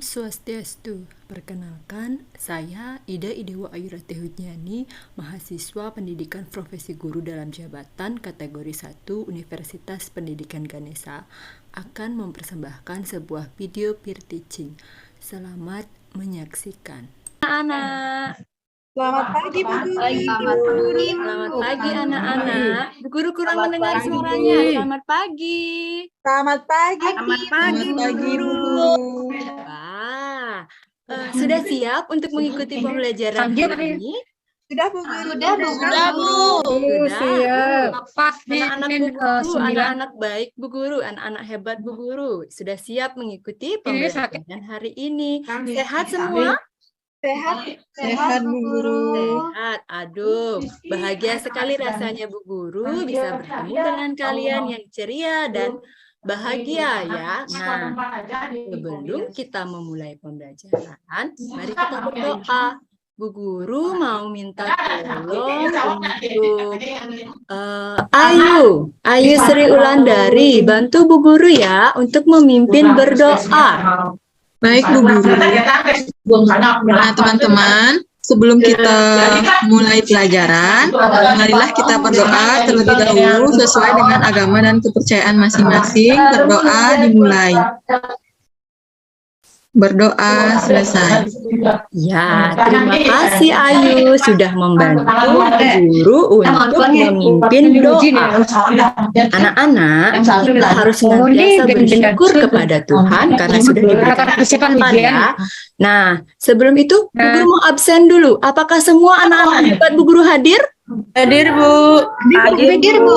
Swastiastu. Perkenalkan, saya Ida Idewa Ayurati Hudnyani, mahasiswa pendidikan profesi guru dalam jabatan kategori 1 Universitas Pendidikan Ganesha, akan mempersembahkan sebuah video peer teaching. Selamat menyaksikan. Anak-anak, Selamat pagi, Bu Guru. selamat pagi anak-anak. Bu Guru kurang mendengar suaranya. Selamat pagi. Selamat pagi. Selamat pagi, Bu Guru. Wah, sudah siap untuk mengikuti pembelajaran hari ini? Sudah, Bu Guru. Sudah, Bu. Sudah. Siap. Anak-anak Bu Guru, anak-anak baik Bu Guru, anak-anak hebat Bu Guru, sudah siap mengikuti pembelajaran hari ini. Sehat semua? Sehat, Bu Guru. Sehat. Aduh, bahagia sekali rasanya Bu Guru bisa bertemu dengan kalian yang ceria dan bahagia ya. Nah, sebelum kita memulai pembelajaran, mari kita berdoa. Bu Guru mau minta tolong untuk Ayu Sri Ulandari, bantu Bu Guru ya untuk memimpin berdoa. Baik, Bu Guru. Nah, teman-teman, sebelum kita mulai pelajaran, marilah kita berdoa terlebih dahulu sesuai dengan agama dan kepercayaan masing-masing. Berdoa dimulai. Berdoa selesai. Ya, terima kasih Ayu sudah membantu Bu Guru untuk memimpin doa. Anak-anak, kita harus senantiasa bersyukur kepada Tuhan karena sudah diberikan kesempatan ya. Nah, sebelum itu Bu Guru mau absen dulu. Apakah semua anak-anak hebat Bu Guru hadir? Hadir, Bu. Hadir, Bu.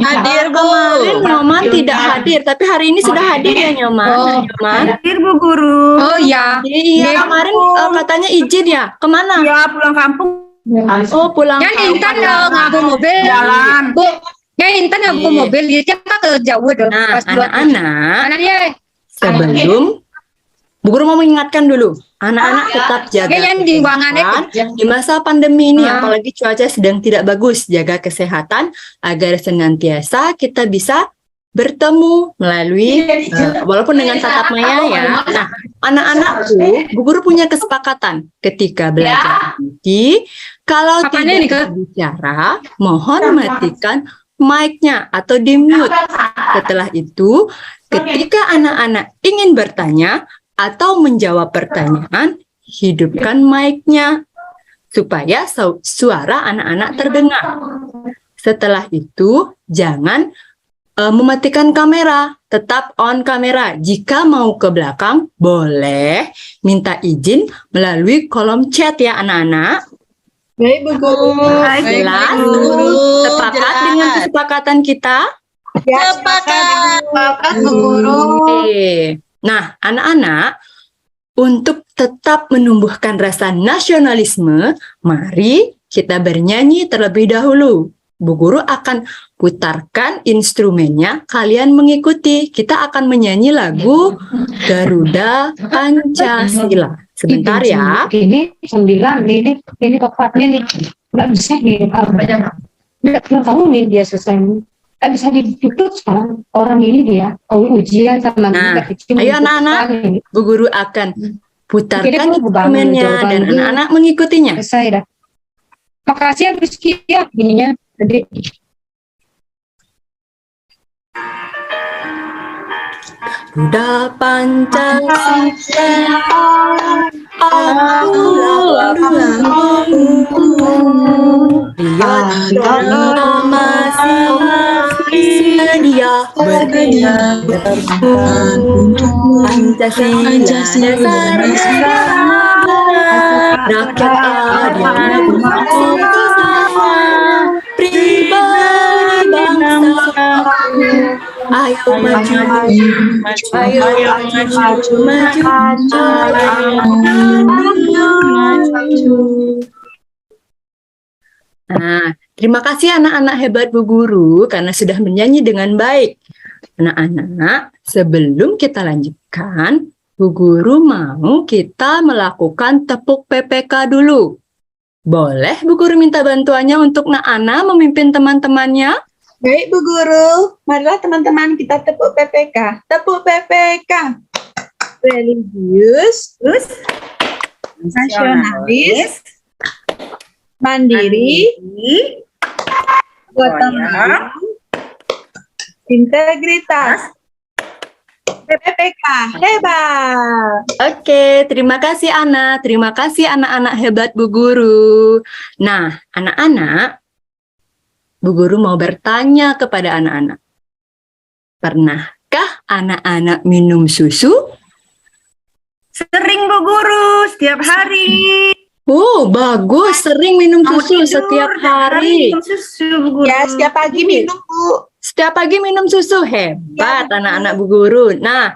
Hadir, Bu. Kemarin Nyoman tidak hadir, tapi hari ini sudah hadir ya Nyoman. Nyoman. Hadir, Bu Guru. Oh ya. Iya, kemarin katanya izin ya. Kemana? Ya, pulang kampung. Oh, pulang Yang Intan nggak bawa mobil. Jalan. Bu. Yang Intan nggak bawa mobil. Dia ke jauh dong. Nah, anak-anak, Mana dia? sebelum Bu Guru mau mengingatkan dulu, anak-anak tetap jaga Yang di ruangannya. kesehatan di masa pandemi ini, apalagi cuaca sedang tidak bagus, jaga kesehatan agar senantiasa kita bisa bertemu melalui walaupun dengan tatap maya ya. Nah, anak-anakku, Bu Guru punya kesepakatan ketika belajar nanti, kalau tidak bicara, mohon matikan mic-nya atau di-mute. Setelah itu, ketika anak-anak ingin bertanya atau menjawab pertanyaan, hidupkan mic-nya supaya suara anak-anak terdengar. Setelah itu, jangan mematikan kamera, tetap on kamera. Jika mau ke belakang, boleh minta izin melalui kolom chat ya anak-anak. Baik, Bu Guru. Jelas? Sepakat dengan kesepakatan kita? Sepakat, Bu Guru. Oke. Nah, anak-anak, untuk tetap menumbuhkan rasa nasionalisme, mari kita bernyanyi terlebih dahulu. Bu Guru akan putarkan instrumennya, kalian mengikuti. Kita akan menyanyi lagu Garuda Pancasila. Sebentar ya. Ini 9, ini 4 nih. Nggak bisa nih. Nggak tahu nih dia selesai. Nggak bisa ditutup sekarang. Orang ini dia ujian sama Nah, ayo anak-anak, Bu Guru akan putarkan instrumennya dan anak-anak mengikutinya. Selesai dah. Makasih ya Rizky ya ininya. Jadi Garuda Pancasila, aku lihat masih sedia berjuang Pancasila dasar rakyat adil bersama pribadi bangsa. Ayo maju, ayo maju. Nah, terima kasih anak-anak hebat Bu Guru karena sudah menyanyi dengan baik. Anak-anak, sebelum kita lanjutkan, Bu Guru mau kita melakukan tepuk PPK dulu. Boleh Bu Guru minta bantuannya untuk Naana memimpin teman-temannya? Baik, Bu Guru. Marilah teman-teman kita tepuk PPK. Tepuk PPK. religius, nasionalis, mandiri, gotong royong, integritas, PPK hebat. Oke, terima kasih Ana. Terima kasih anak-anak hebat Bu Guru. Nah, anak-anak, Bu Guru mau bertanya kepada anak-anak. Pernahkah anak-anak minum susu? Sering Bu Guru, setiap hari. Oh, bagus. Sering minum susu setiap hari. Minum susu Bu Guru. Ya, setiap pagi minum, Bu. Setiap pagi minum susu. Hebat anak-anak Bu Guru. Nah,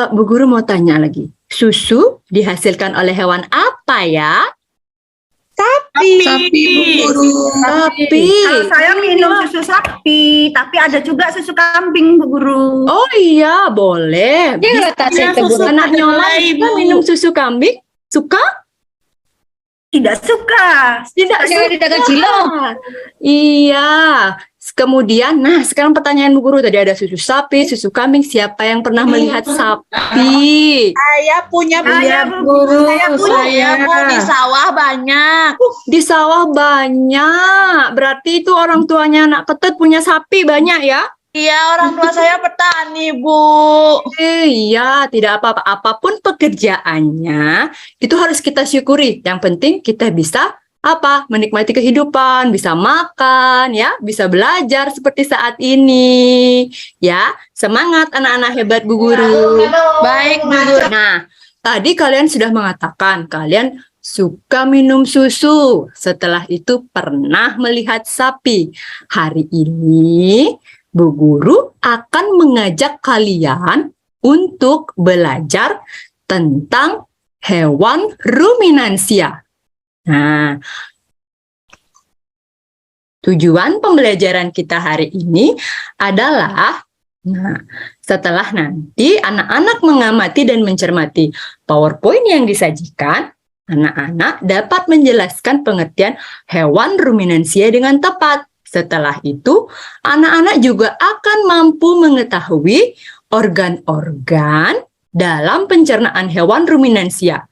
Bu Guru mau tanya lagi. Susu dihasilkan oleh hewan apa ya? Sapi. Sapi Bu Guru. Sapi. Kalau saya minum susu sapi, tapi ada juga susu kambing Bu Guru. Oh iya, boleh. Dia rotasi itu Bu. Anak nyola suka minum susu kambing? Suka? Tidak suka. Tidak Saya suka. di dagang cilok. Iya. Kemudian, nah sekarang pertanyaan Bu Guru tadi ada susu sapi, susu kambing. Siapa yang pernah melihat sapi? Saya punya Saya, Bu Bu Guru. Saya punya Bu di sawah banyak. Di sawah banyak. Berarti itu orang tuanya anak Ketut punya sapi banyak ya? Iya, orang tua saya petani, Bu. Iya, tidak apa-apa. Apapun pekerjaannya, itu harus kita syukuri. Yang penting kita bisa apa? Menikmati kehidupan, bisa makan, ya, bisa belajar seperti saat ini. Ya, semangat anak-anak hebat Bu Guru. Baik, Bu Guru. Nah, tadi kalian sudah mengatakan kalian suka minum susu. Setelah itu pernah melihat sapi. Hari ini Bu Guru akan mengajak kalian untuk belajar tentang hewan ruminansia. Nah, tujuan pembelajaran kita hari ini adalah, nah, setelah nanti anak-anak mengamati dan mencermati PowerPoint yang disajikan, anak-anak dapat menjelaskan pengertian hewan ruminansia dengan tepat. Setelah itu, anak-anak juga akan mampu mengetahui organ-organ dalam pencernaan hewan ruminansia.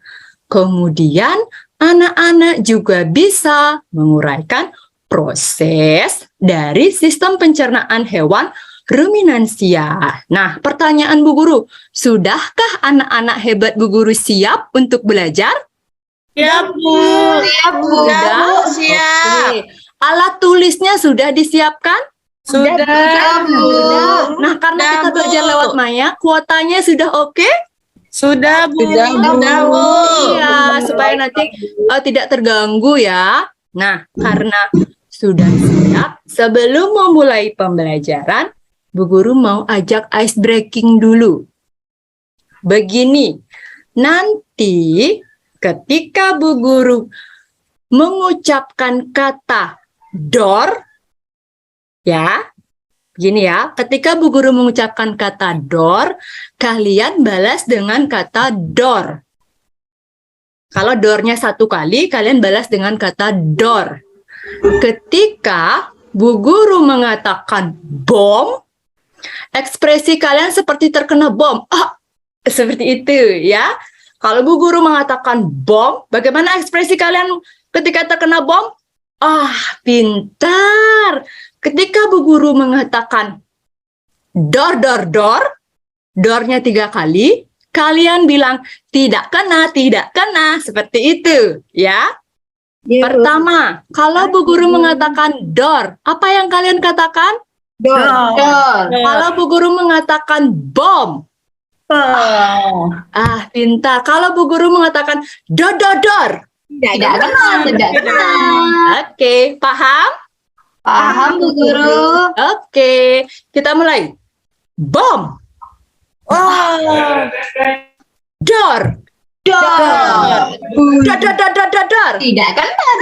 Kemudian, anak-anak juga bisa menguraikan proses dari sistem pencernaan hewan ruminansia. Nah, pertanyaan Bu Guru, sudahkah anak-anak hebat Bu Guru siap untuk belajar? Ya, Bu. Ya, Bu. Sudah? Siap. Oke. Alat tulisnya sudah disiapkan? Sudah, Bu. Nah, karena Sudah, kita Bu. belajar lewat Maya, kuotanya sudah oke? Sudah, Bu. Sudah, Bu. Sudah, Bu. Iya, supaya nanti tidak terganggu ya. Nah, karena sudah siap, sebelum memulai pembelajaran, Bu Guru mau ajak ice breaking dulu. Begini, nanti ketika Bu Guru mengucapkan kata door, ya, gini ya, ketika Bu Guru mengucapkan kata door, kalian balas dengan kata door. Kalau doornya satu kali, kalian balas dengan kata door. Ketika Bu Guru mengatakan bom, ekspresi kalian seperti terkena bom. Seperti itu ya. Kalau Bu Guru mengatakan bom, bagaimana ekspresi kalian ketika terkena bom? Pintar. Ketika Bu Guru mengatakan door, door, door, doornya 3 kali, kalian bilang tidak kena, seperti itu, ya. Pertama, kalau Bu Guru mengatakan door, apa yang kalian katakan? Door. Kalau Bu Guru mengatakan bom, pintar. Kalau Bu Guru mengatakan door, door, door, Tidak kenal. Oke, paham? Paham, Bu Guru. Oke, kita mulai. Bom, door, Door. door, door, door, door, door, door. Tidak kenal.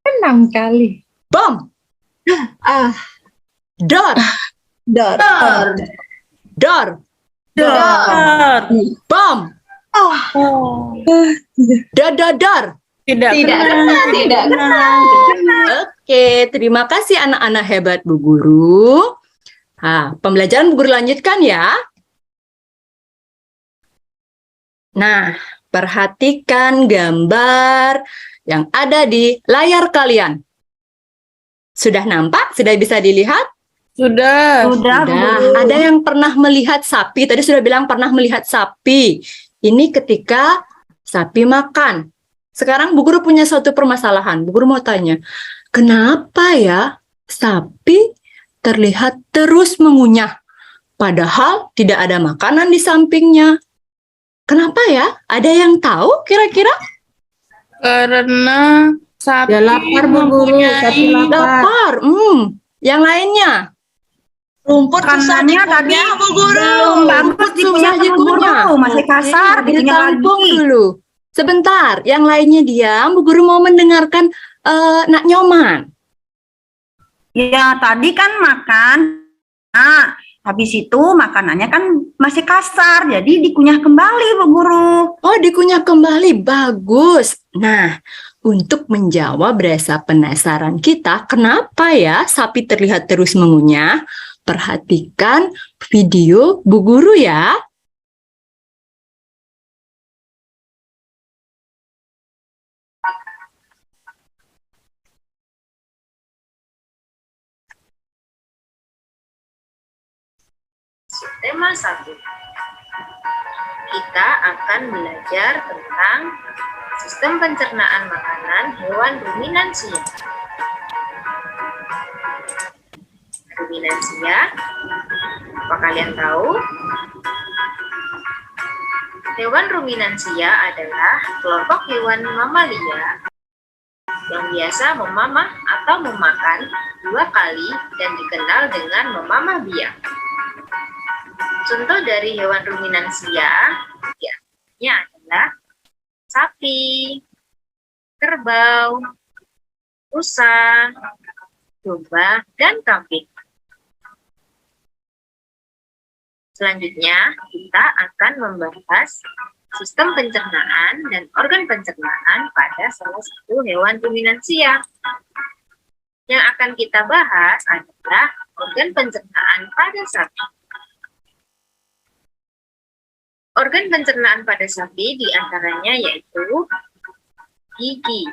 Enam kali. Bom, door, Door. door, bom, door, door, door. Tidak kenal. Oke, terima kasih anak-anak hebat Bu Guru. Nah, pembelajaran Bu Guru lanjutkan ya. Nah, perhatikan gambar yang ada di layar kalian. Sudah nampak? Sudah bisa dilihat? Sudah. Sudah, Bu Sudah. Guru. Ada yang pernah melihat sapi? Tadi sudah bilang pernah melihat sapi. Ini ketika sapi makan. Sekarang Bu Guru punya suatu permasalahan. Bu Guru mau tanya, kenapa ya sapi terlihat terus mengunyah? Padahal tidak ada makanan di sampingnya. Kenapa ya? Ada yang tahu kira-kira? Karena sapi Ya lapar, Bu Guru. Sapi mempunyai Lapar. Yang lainnya? rumput Makanannya tadi belum bagus dikunyah Susah sama guru, masih Oke, kasar, dikunyah ditampung lagi. dulu. Sebentar, yang lainnya diam. Bu Guru mau mendengarkan Nak Nyoman. Ya, tadi kan makan. Nah, habis itu makanannya kan masih kasar, jadi dikunyah kembali, Bu Guru. Oh, dikunyah kembali. Bagus. Nah, untuk menjawab rasa penasaran kita, kenapa ya sapi terlihat terus mengunyah? Perhatikan video Bu Guru ya. Tema 1. Kita akan belajar tentang sistem pencernaan makanan hewan ruminansia. Ruminansia, apa kalian tahu? Hewan ruminansia adalah kelompok hewan mamalia yang biasa memamah atau memakan 2 kali dan dikenal dengan memamah biak. Contoh dari hewan ruminansia diantaranya adalah sapi, kerbau, rusa, domba, dan kambing. Selanjutnya, kita akan membahas sistem pencernaan dan organ pencernaan pada salah satu hewan ruminansia. Yang akan kita bahas adalah organ pencernaan pada sapi. Organ pencernaan pada sapi diantaranya yaitu gigi.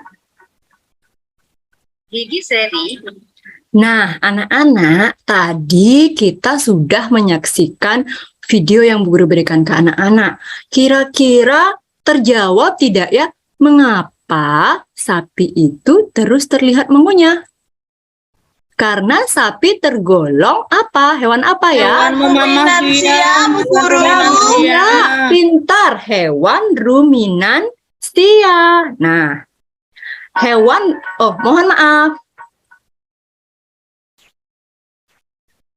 Gigi seri. Nah, anak-anak, tadi kita sudah menyaksikan video yang Bu Guru berikan ke anak-anak. Kira-kira terjawab tidak ya, mengapa sapi itu terus terlihat mengunyah? Karena sapi tergolong apa? Hewan apa ya? hewan memamah biak, Bu Guru. Ya, pintar. Hewan ruminansia. Nah, mohon maaf.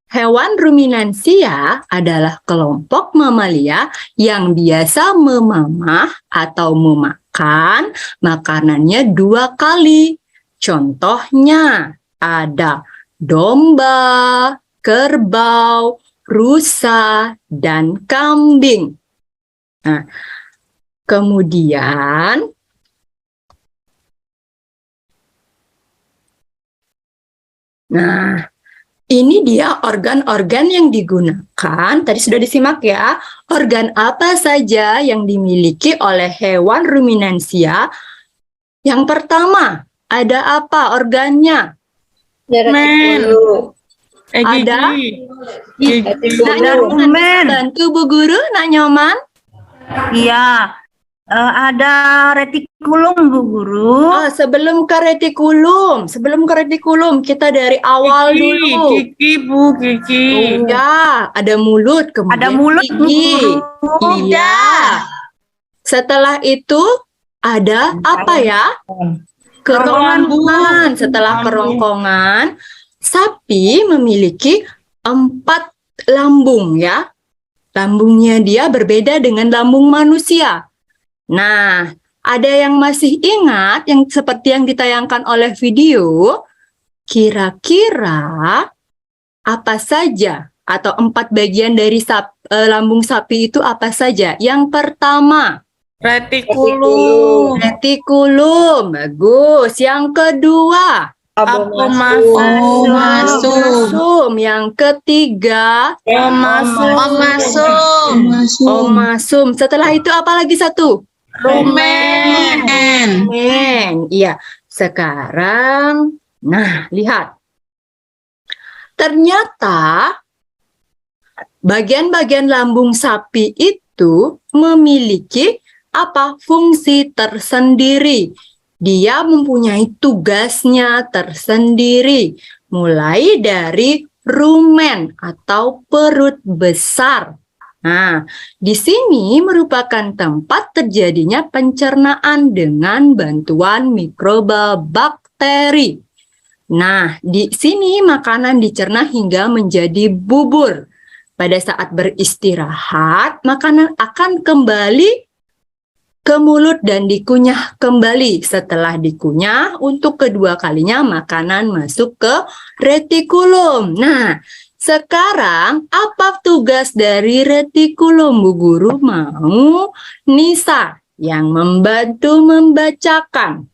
Hewan ruminansia adalah kelompok mamalia yang biasa memamah atau memakan makanannya 2 kali. Contohnya ada domba, kerbau, rusa, dan kambing. Nah, kemudian ini dia organ-organ yang digunakan. Tadi sudah disimak ya. Organ apa saja yang dimiliki oleh hewan ruminansia? Yang pertama, ada apa organnya? Men. Ada? Gigi. Nak Nyoman, Men. bantu Bu Guru, Nak Nyoman. Iya, ada retikulum, Bu Guru. Sebelum ke retikulum, kita dari awal dulu. Gigi, Bu, gigi. Ya, ada mulut, kemudian Ada mulut, Bu gigi. Guru. Iya. Setelah itu ada apa ya? Kerongkongan. Setelah kerongkongan, sapi memiliki 4 lambung ya. Lambungnya dia berbeda dengan lambung manusia. Nah, ada yang masih ingat yang seperti yang ditayangkan oleh video? Kira-kira apa saja atau 4 bagian dari lambung sapi itu apa saja? Yang pertama, Retikulum. retikulum. Bagus. Yang kedua, Omasum. Omasum. Yang ketiga, omasum. Setelah itu apa lagi satu? Rumen. Iya. Sekarang, nah lihat. Ternyata bagian-bagian lambung sapi itu memiliki apa? Fungsi tersendiri. Dia mempunyai tugasnya tersendiri, mulai dari rumen atau perut besar. Nah, di sini merupakan tempat terjadinya pencernaan dengan bantuan mikroba bakteri. Nah, di sini makanan dicerna hingga menjadi bubur. Pada saat beristirahat, makanan akan kembali ke mulut dan dikunyah kembali. Setelah dikunyah, untuk kedua kalinya makanan masuk ke retikulum. Nah, sekarang apa tugas dari retikulum, Bu Guru? Mau Nisa yang membantu membacakan.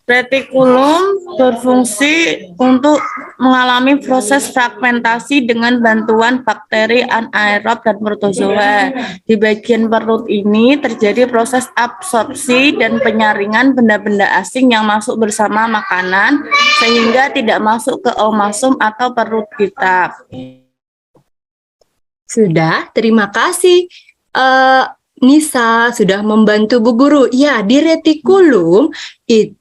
Retikulum berfungsi untuk mengalami proses fragmentasi dengan bantuan bakteri anaerob dan protozoa. Di bagian perut ini terjadi proses absorpsi dan penyaringan benda-benda asing yang masuk bersama makanan sehingga tidak masuk ke omasum atau perut kita. Sudah, terima kasih. Nisa sudah membantu Bu Guru. Ya, di retikulum itu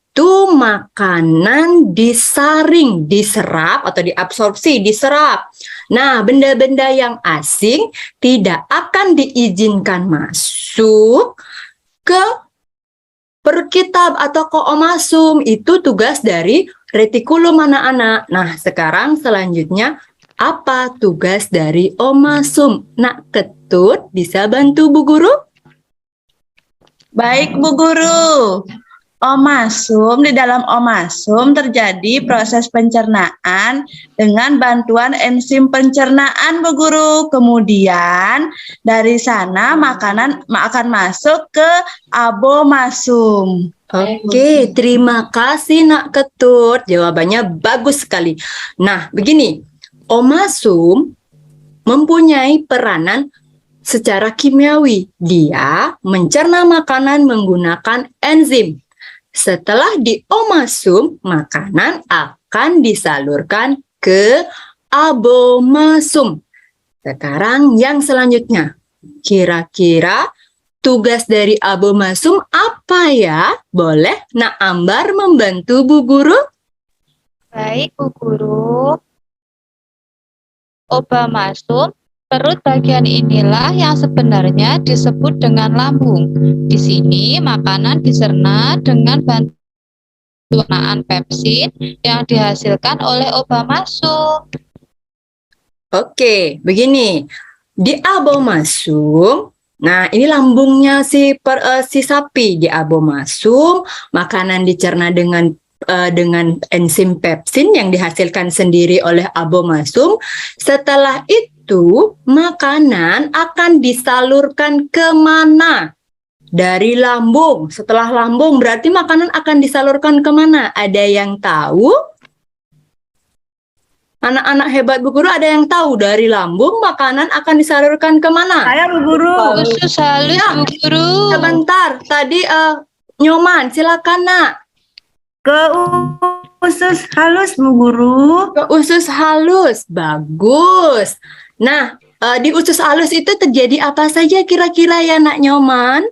makanan disaring, diserap atau diabsorpsi, diserap. Nah, benda-benda yang asing tidak akan diizinkan masuk ke perut kita atau ke omasum. Itu tugas dari retikulum, anak-anak. Nah, sekarang selanjutnya apa tugas dari omasum? Nak Ketut bisa bantu Bu Guru? Baik, Bu Guru. Di dalam omasum terjadi proses pencernaan dengan bantuan enzim pencernaan, Bu Guru. Kemudian dari sana makanan akan masuk ke abomasum. Oke, terima kasih Nak Ketut. Jawabannya bagus sekali. Nah, begini, omasum mempunyai peranan secara kimiawi. Dia mencerna makanan menggunakan enzim. Setelah di omasum, makanan akan disalurkan ke abomasum. Sekarang yang selanjutnya, kira-kira tugas dari abomasum apa ya? Boleh Nak Ambar membantu Bu Guru? Baik, Bu Guru. Obamasum, perut bagian inilah yang sebenarnya disebut dengan lambung. Di sini makanan dicerna dengan bantuan pepsin yang dihasilkan oleh obamasum. Oke, begini. Di abomasum, nah ini lambungnya si sapi. Di abomasum, makanan dicerna dengan enzim pepsin yang dihasilkan sendiri oleh abomasum. Setelah itu, makanan akan disalurkan kemana? Dari lambung. Setelah lambung, berarti makanan akan disalurkan kemana? Ada yang tahu? Anak-anak hebat Bu Guru, ada yang tahu dari lambung makanan akan disalurkan kemana? Saya Bu Guru. Usus halus, Ya. Bu Guru. Sebentar, tadi Nyoman, silakan Nak. Ke usus halus, Bu Guru. Ke usus halus, bagus. Nah, di usus halus itu terjadi apa saja kira-kira ya Nak Nyoman?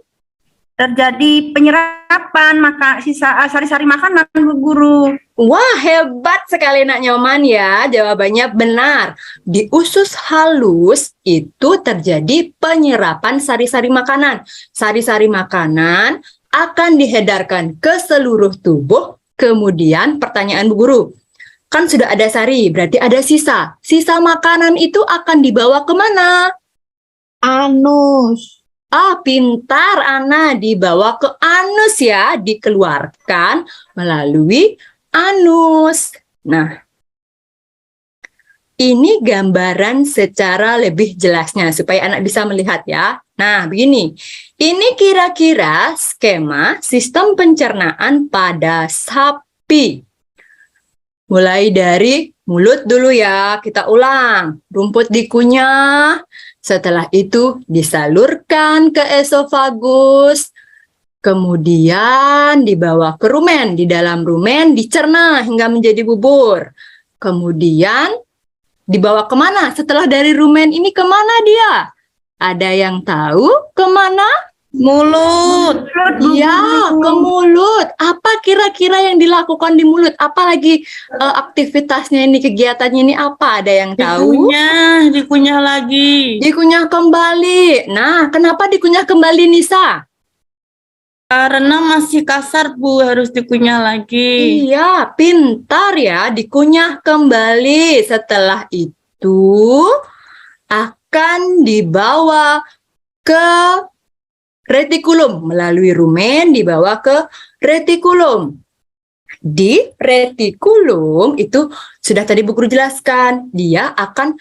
Terjadi penyerapan sisa sari-sari makanan, Bu Guru. Wah, hebat sekali Nak Nyoman ya, jawabannya benar. Di usus halus itu terjadi penyerapan sari-sari makanan. Sari-sari makanan akan diedarkan ke seluruh tubuh. Kemudian pertanyaan Bu Guru, kan sudah ada sari, berarti ada sisa. Sisa makanan itu akan dibawa kemana? Anus. Pintar Ana, dibawa ke anus ya, dikeluarkan melalui anus. Nah, ini gambaran secara lebih jelasnya supaya anak bisa melihat ya. Nah, begini. Ini kira-kira skema sistem pencernaan pada sapi. Mulai dari mulut dulu ya, kita ulang. Rumput dikunyah, setelah itu disalurkan ke esofagus, kemudian dibawa ke rumen. Di dalam rumen dicerna hingga menjadi bubur. Kemudian dibawa kemana? Setelah dari rumen ini kemana dia? Ada yang tahu kemana? Mulut. Iya, ke mulut. Apa kira-kira yang dilakukan di mulut? Apalagi aktivitasnya ini, kegiatannya ini apa? Ada yang tahu? Dikunyah lagi. Dikunyah kembali. Nah, kenapa dikunyah kembali, Nisa? Karena masih kasar, Bu, harus dikunyah lagi. Iya, pintar ya, dikunyah kembali. Setelah itu akan dibawa ke retikulum, melalui rumen dibawa ke retikulum. Di retikulum itu sudah tadi Bu Guru jelaskan, dia akan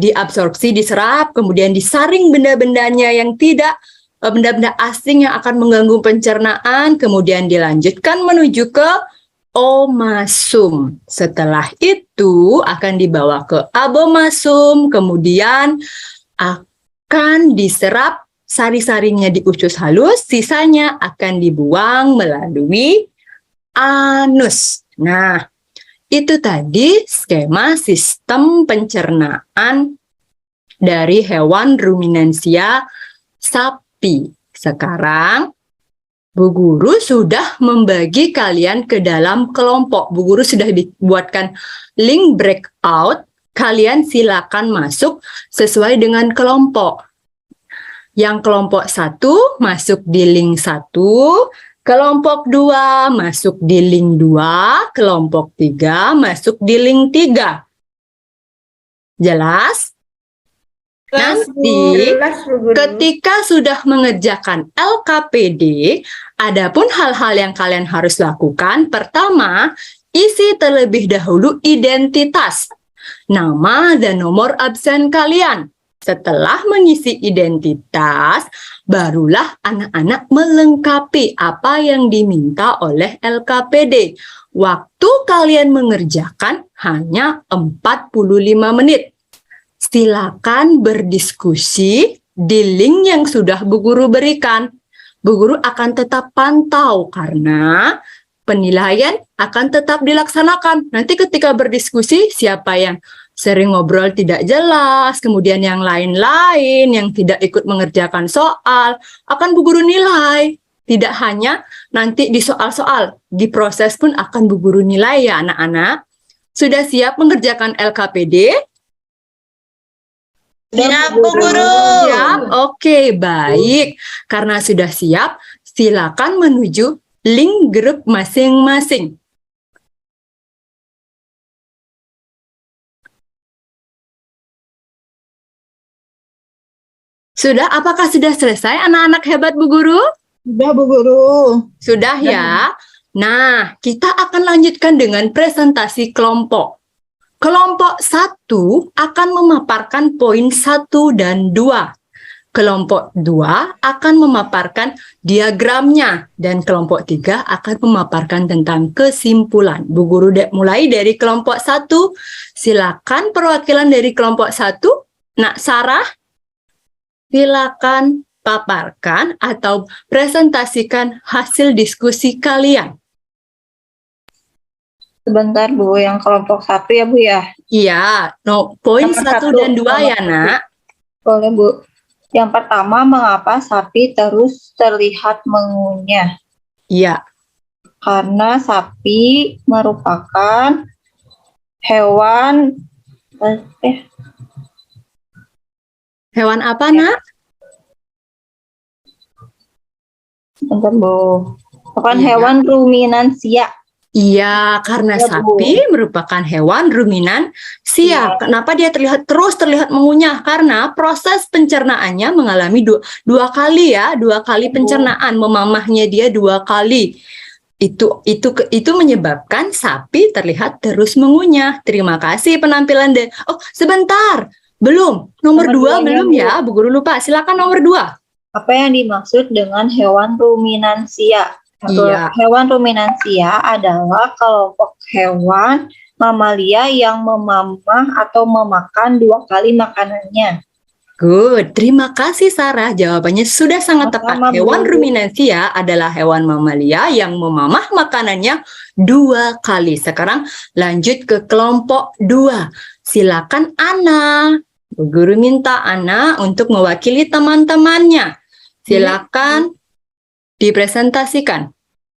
diabsorpsi, diserap, kemudian disaring benda-bendanya yang tidak benda-benda asing yang akan mengganggu pencernaan, kemudian dilanjutkan menuju ke omasum. Setelah itu akan dibawa ke abomasum, kemudian akan diserap, sari-sarinya di usus halus, sisanya akan dibuang melalui anus. Nah, itu tadi skema sistem pencernaan dari hewan ruminansia sapi. Sekarang Bu Guru sudah membagi kalian ke dalam kelompok. Bu Guru sudah dibuatkan link breakout. Kalian silakan masuk sesuai dengan kelompok. Yang kelompok 1 masuk di link 1, kelompok 2 masuk di link 2, kelompok 3 masuk di link 3. Jelas? Nanti ketika sudah mengerjakan LKPD, adapun hal-hal yang kalian harus lakukan, pertama, isi terlebih dahulu identitas, nama dan nomor absen kalian. Setelah mengisi identitas, barulah anak-anak melengkapi apa yang diminta oleh LKPD. Waktu kalian mengerjakan hanya 45 menit. Silakan berdiskusi di link yang sudah Bu Guru berikan. Bu Guru akan tetap pantau karena penilaian akan tetap dilaksanakan. Nanti ketika berdiskusi, siapa yang sering ngobrol tidak jelas, kemudian yang lain-lain yang tidak ikut mengerjakan soal, akan Bu Guru nilai. Tidak hanya nanti di soal-soal, di proses pun akan Bu Guru nilai ya anak-anak. Sudah siap mengerjakan LKPD? Siap, Bu Guru. Siap? Oke, baik. Karena sudah siap, silakan menuju link grup masing-masing. Sudah? Apakah sudah selesai anak-anak hebat Bu Guru? Sudah, Bu Guru. Sudah ya? Nah, kita akan lanjutkan dengan presentasi kelompok. Kelompok 1 akan memaparkan poin 1 dan 2. Kelompok 2 akan memaparkan diagramnya. Dan kelompok 3 akan memaparkan tentang kesimpulan. Bu Guru mulai dari kelompok 1. Silakan perwakilan dari kelompok 1. Nak Sarah, silakan paparkan atau presentasikan hasil diskusi kalian. Sebentar Bu, yang kelompok 1 ya Bu ya? Iya, poin 1 dan 2 ya nak. Boleh Bu. Yang pertama, mengapa sapi terus terlihat mengunyah? Iya. Karena sapi merupakan hewan Hewan apa nak? Sebentar Bu. Bukan Iya. hewan ruminansia. Iya, karena Ya, Bu. sapi merupakan hewan ruminansia. Iya. Kenapa dia terus terlihat mengunyah? Karena proses pencernaannya mengalami dua kali ya, 2 kali pencernaan, memamahnya dia 2 kali. Itu menyebabkan sapi terlihat terus mengunyah. Terima kasih penampilan Oh, sebentar. Belum. Nomor 2 2-nya, belum Bu. ya, Bu Guru lupa. Silakan nomor 2. Apa yang dimaksud dengan hewan ruminansia? Iya. Hewan ruminansia adalah kelompok hewan mamalia yang memamah atau memakan 2 kali makanannya? Good, terima kasih Sarah. Jawabannya sudah sangat tepat. Sama-sama, Hewan Bu. ruminansia adalah hewan mamalia yang memamah makanannya 2 kali. Sekarang lanjut ke kelompok 2. Silakan Ana. Bu Guru minta Ana untuk mewakili teman-temannya. Silakan dipresentasikan.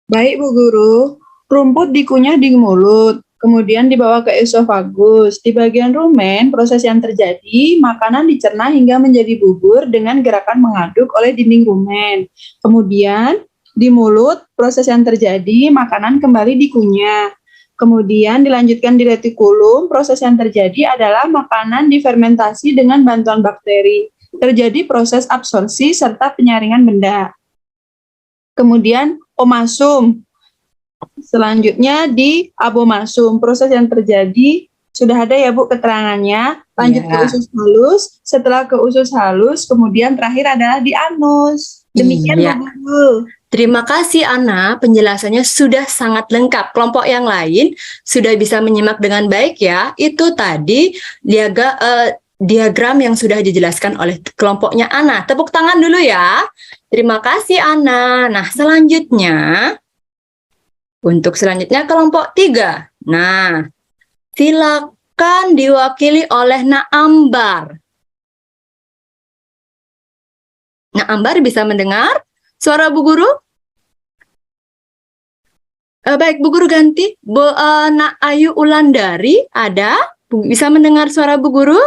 Baik, Bu Guru. Rumput dikunyah di mulut, kemudian dibawa ke esofagus. Di bagian rumen, proses yang terjadi, makanan dicerna hingga menjadi bubur dengan gerakan mengaduk oleh dinding rumen. Kemudian, di mulut, proses yang terjadi, makanan kembali dikunyah. Kemudian dilanjutkan di retikulum, proses yang terjadi adalah makanan difermentasi dengan bantuan bakteri. Terjadi proses absorpsi serta penyaringan benda. Kemudian omasum. Selanjutnya di abomasum, proses yang terjadi sudah ada ya Bu keterangannya. Lanjut ke usus halus, setelah ke usus halus, kemudian terakhir adalah di anus. Demikian Iya. Bu Guru. Terima kasih Ana, penjelasannya sudah sangat lengkap. Kelompok yang lain sudah bisa menyimak dengan baik ya. Itu tadi diagram yang sudah dijelaskan oleh kelompoknya Ana. Tepuk tangan dulu ya. Terima kasih Ana. Nah, untuk selanjutnya kelompok 3. Nah, silakan diwakili oleh Naambar. Naambar bisa mendengar suara Bu Guru? Baik, Bu Guru ganti. Nak Ayu Ulandari ada? Bisa mendengar suara Bu Guru?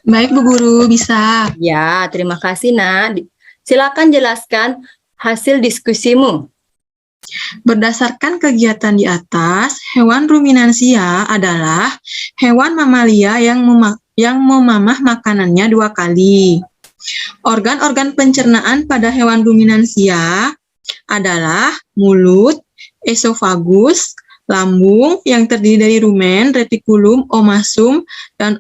Baik, Bu Guru, bisa. Ya, terima kasih, Nak. Silakan jelaskan hasil diskusimu. Berdasarkan kegiatan di atas, hewan ruminansia adalah hewan mamalia yang memamah makanannya 2 kali. Organ-organ pencernaan pada hewan ruminansia adalah mulut, esofagus, lambung yang terdiri dari rumen, retikulum, omasum, dan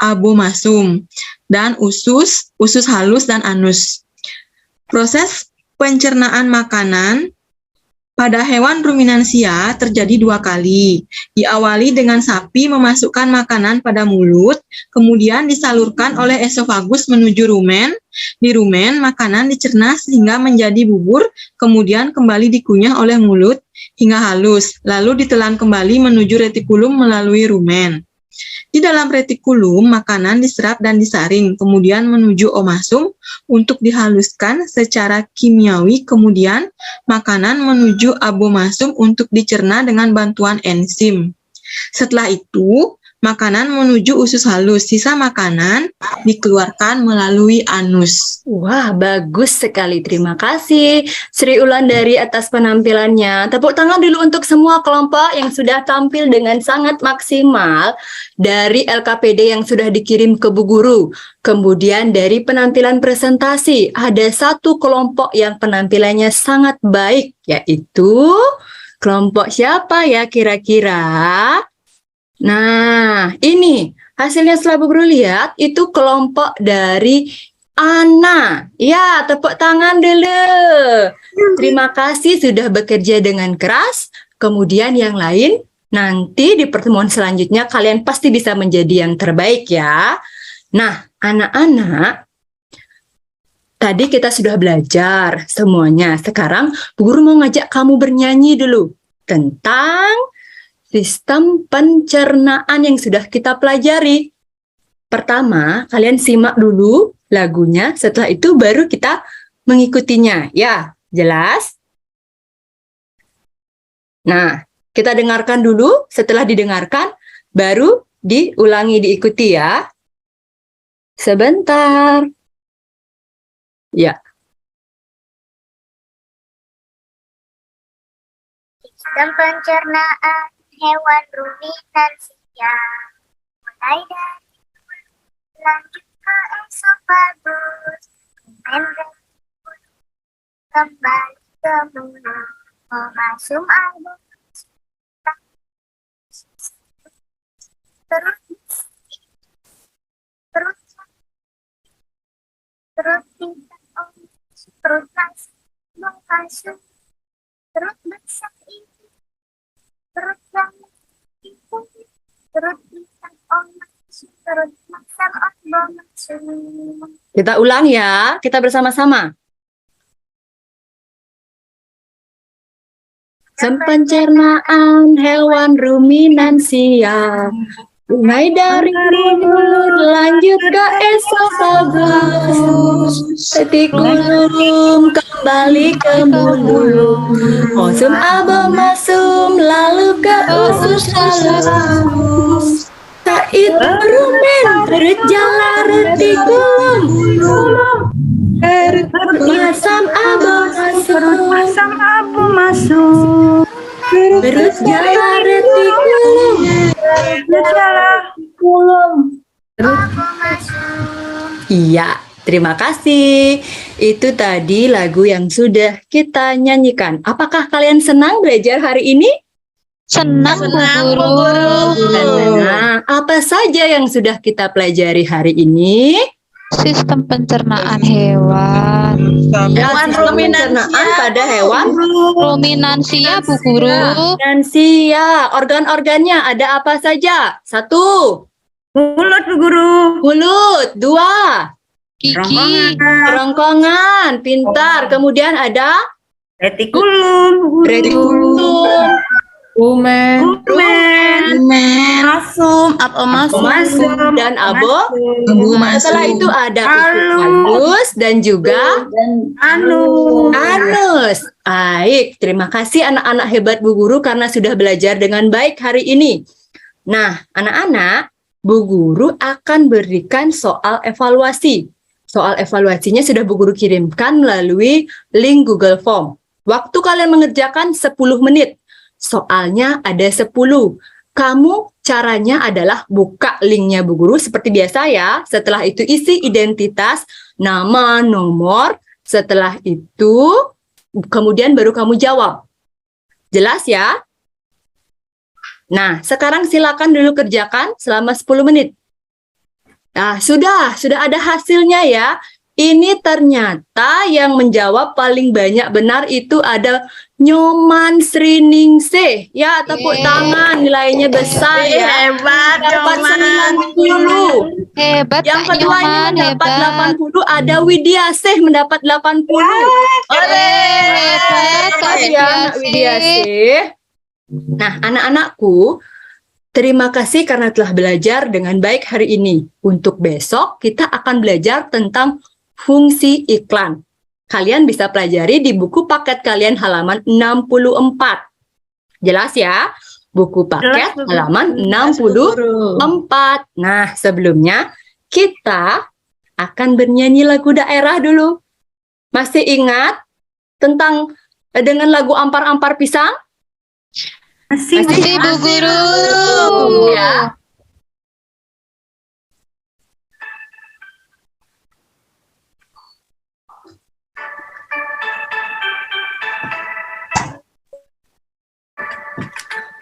abomasum, dan usus halus, dan anus. Proses pencernaan makanan pada hewan ruminansia terjadi 2 kali. Diawali dengan sapi memasukkan makanan pada mulut, kemudian disalurkan oleh esofagus menuju rumen. Di rumen, makanan dicerna sehingga menjadi bubur, kemudian kembali dikunyah oleh mulut hingga halus, lalu ditelan kembali menuju retikulum melalui rumen. Di dalam retikulum, makanan diserap dan disaring, kemudian menuju omasum untuk dihaluskan secara kimiawi, kemudian makanan menuju abomasum untuk dicerna dengan bantuan enzim. Setelah itu, makanan menuju usus halus, sisa makanan dikeluarkan melalui anus. Wah, bagus sekali. Terima kasih Sri Ulandari atas penampilannya. Tepuk tangan dulu untuk semua kelompok yang sudah tampil dengan sangat maksimal dari LKPD yang sudah dikirim ke Bu Guru. Kemudian dari penampilan presentasi, ada satu kelompok yang penampilannya sangat baik, yaitu kelompok siapa ya kira-kira? Nah, ini hasilnya setelah Bu Guru lihat, itu kelompok dari Ana. Ya, tepuk tangan dulu. Terima kasih sudah bekerja dengan keras. Kemudian yang lain, nanti di pertemuan selanjutnya kalian pasti bisa menjadi yang terbaik ya. Nah, anak-anak, tadi kita sudah belajar semuanya. Sekarang Bu Guru mau ngajak kamu bernyanyi dulu tentang sistem pencernaan yang sudah kita pelajari. Pertama, kalian simak dulu lagunya, setelah itu baru kita mengikutinya. Ya, jelas? Nah, kita dengarkan dulu, setelah didengarkan, baru diulangi, diikuti ya. Sebentar. Ya. Sistem pencernaan hewan ruminansia mulai dari lanjut ke esofagus, kembali ke mulut, omasum terus besar ini, terus Turut maksam om maksum, turut maksam om bo maksum. Kita ulang ya, kita bersama-sama. Pencernaan hewan ruminansia, mulai dari mulut lanjut ke esofagus, retikulum kembali ke mulut, konsum abomasum lalu ke usus halus. Itu rumen berjala retikulum, masam abomasum, berjala retikulum. Iya, terima kasih. Itu tadi lagu yang sudah kita nyanyikan. Apakah kalian senang belajar hari ini? Senang, Bu Guru. Nah, apa saja yang sudah kita pelajari hari ini? Sistem pencernaan hewan. Hewan ruminansia pada hewan Ruminansia, Bu Guru. ruminansia. Organ-organnya ada apa saja? 1. Mulut, Bu Guru. Mulut. 2. Gigi. Kerongkongan. Pintar. Kemudian ada Retikulum, Bu Guru. retikulum. Rumen, Masum, Masum dan setelah itu ada halus dan juga anus. Baik, terima kasih anak-anak hebat Bu Guru karena sudah belajar dengan baik hari ini. Nah, anak-anak, Bu Guru akan berikan soal evaluasi. Soal evaluasinya sudah Bu Guru kirimkan melalui link Google Form. Waktu kalian mengerjakan 10 menit. Soalnya ada 10. Kamu caranya adalah buka linknya Bu Guru seperti biasa ya. Setelah itu isi identitas, nama, nomor. Setelah itu kemudian baru kamu jawab. Jelas ya? Nah, sekarang silakan dulu kerjakan selama 10 menit. Nah, sudah ada hasilnya ya. Ini ternyata yang menjawab paling banyak benar itu ada Nyoman Sriningsih. Ya, tepuk tangan, nilainya besar ya. Hebat, Dapat 90. Hebat, Yang Kak keduanya Nyoman, mendapat hebat. 80, ada Widiasih mendapat 80. Hebat, Kak Ya, Nak Widiasih. Nah, anak-anakku, terima kasih karena telah belajar dengan baik hari ini. Untuk besok, kita akan belajar tentang fungsi iklan. Kalian bisa pelajari di buku paket kalian halaman 64. Jelas ya? Buku paket halaman 64. Nah, sebelumnya kita akan bernyanyi lagu daerah dulu. Masih ingat tentang dengan lagu Ampar-Ampar Pisang? Masih, Bu Guru. Ya.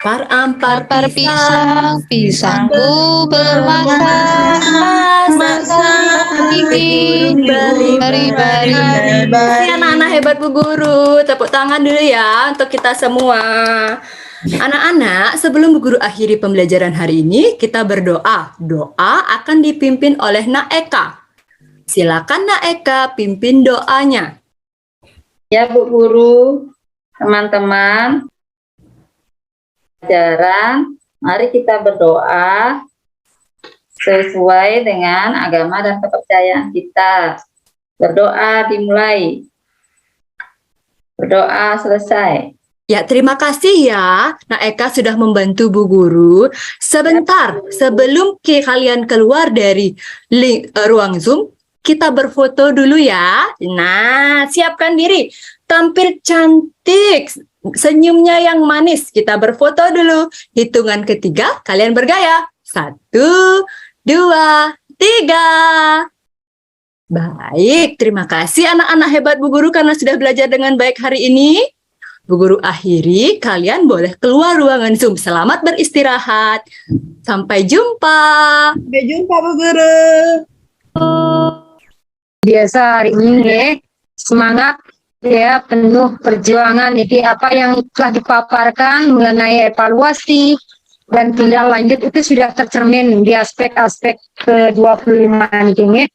Ampar pisang, pisangku bermasa gigi, bari-bari. Anak-anak hebat Bu Guru, tepuk tangan dulu ya untuk kita semua. Anak-anak, sebelum Bu Guru akhiri pembelajaran hari ini, kita berdoa. Doa akan dipimpin oleh Nak Eka. Silakan Nak Eka pimpin doanya. Ya Bu Guru, teman-teman, pelajaran, mari kita berdoa sesuai dengan agama dan kepercayaan kita. Berdoa dimulai. Berdoa selesai. Ya, terima kasih ya. Nak Eka sudah membantu Bu Guru. Sebentar, sebelum kalian keluar dari ruang Zoom, kita berfoto dulu ya. Nah, siapkan diri. Tampil cantik. Senyumnya yang manis. Kita berfoto dulu. Hitungan ketiga, kalian bergaya. 1, 2, 3. Baik, terima kasih anak-anak hebat Bu Guru karena sudah belajar dengan baik hari ini. Bu Guru akhiri, kalian boleh keluar ruangan Zoom. Selamat beristirahat. Sampai jumpa. Sampai jumpa Bu Guru. Biasa hari ini ya, semangat ya, penuh perjuangan. Jadi apa yang telah dipaparkan mengenai evaluasi dan tindak lanjut itu sudah tercermin di aspek-aspek ke-25 anjingnya.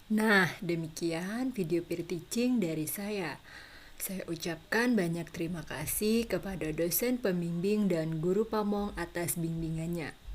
Nah, demikian video peer teaching dari saya. Saya ucapkan banyak terima kasih kepada dosen pembimbing dan guru pamong atas bimbingannya.